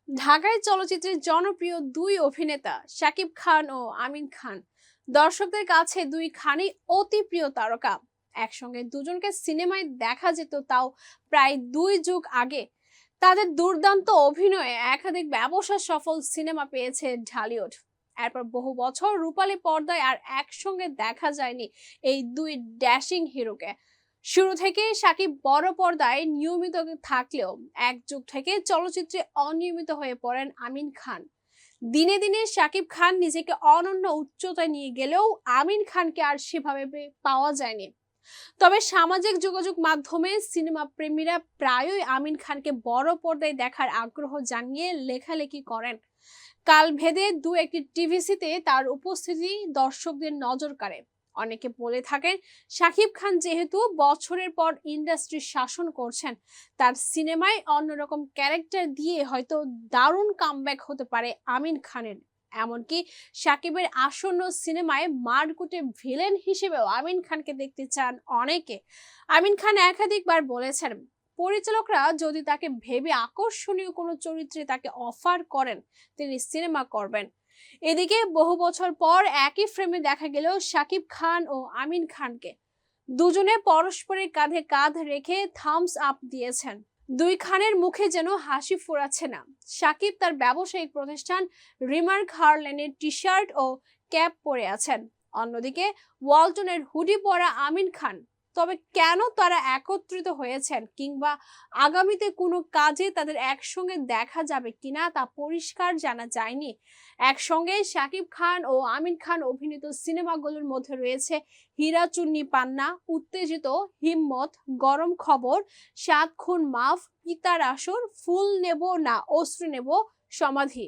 ঢাকায় চলচ্চিত্রের জনপ্রিয় দুই অভিনেতা শাকিব খান ও আমিন খান দর্শকদের কাছে দুই খানই অতি প্রিয় তারকা। একসঙ্গে দুজনকে সিনেমায় দেখা যেত, তাও প্রায় 2 যুগ আগে। তাদের দুর্দান্ত অভিনয়ে একাধিক ব্যবসা সফল সিনেমা পেয়েছে ঢালিউড। এরপর বহু বছর রূপালী পর্দায় আর একসঙ্গে দেখা যায়নি এই দুই ড্যাশিং হিরোকে। শুরু থেকে শাকিব বড় পর্দায় নিয়মিত থাকলেও এক যুগ থেকে চলচ্চিত্রে অনিয়মিত হয়ে পড়েন আমিন খান। দিনে দিনে শাকিব খান নিজেকে অনন্য উচ্চতায় নিয়ে গেলেও আমিন খানকে আর সেভাবে পাওয়া যায়নি। তবে সামাজিক যোগাযোগ মাধ্যমে সিনেমা প্রেমীরা প্রায়ই আমিন খানকে বড় পর্দায় দেখার আগ্রহ জানিয়ে লেখালেখি করেন। কাল ভেদে দু একটি টিভিসিতে তার উপস্থিতি দর্শকদের নজর কাড়ে। অনেকে বলে থাকেন, শাকিব খান যেহেতু বছরের পর ইন্ডাস্ট্রি শাসন করছেন, তার সিনেমায় অন্যরকম ক্যারেক্টার দিয়ে হয়তো দারুণ কামব্যাক হতে পারে আমিন খানের। এমনকি শাকিবের আসন্ন সিনেমায় মারকুটে ভিলেন হিসেবেও আমিন খানকে দেখতে চান অনেকে। আমিন খান একাধিকবার বলেছেন, পরিচালকরা যদি তাকে ভেবে আকর্ষণীয় কোনো চরিত্রে তাকে অফার করেন, তিনি সিনেমা করবেন। এদিকে বহু বছর পর একই ফ্রেমে দেখা গেল শাকিব খান ও আমিন খানকে। দুজনে পরস্পরের কাঁধে কাঁধ রেখে থামস আপ দিয়েছেন। দুই খানের মুখে যেন হাসি ফোরাচ্ছে না। শাকিব তার ব্যবসায়িক প্রতিষ্ঠান রিমার্ক হারলেনের টি শার্ট ও ক্যাপ পরে আছেন, অন্যদিকে ওয়ালটনের হুডি পরা আমিন খান। তবে কেন তারা একত্রিত হয়েছেন কিংবা আগামীতে কোনো কাজে তাদের একসঙ্গে দেখা যাবে কিনা তা পরিষ্কার জানা যায়নি। একসঙ্গে শাকিব খান ও আমিন খান অভিনীত সিনেমাগুলোর মধ্যে রয়েছে হীরাচুন্নি পান্না, উত্তেজিত, হিম্মত, গরম খবর, 7 খুন মাফ, পিতার আসর, ফুল নেব না অশ্রু নেব, সমাধি।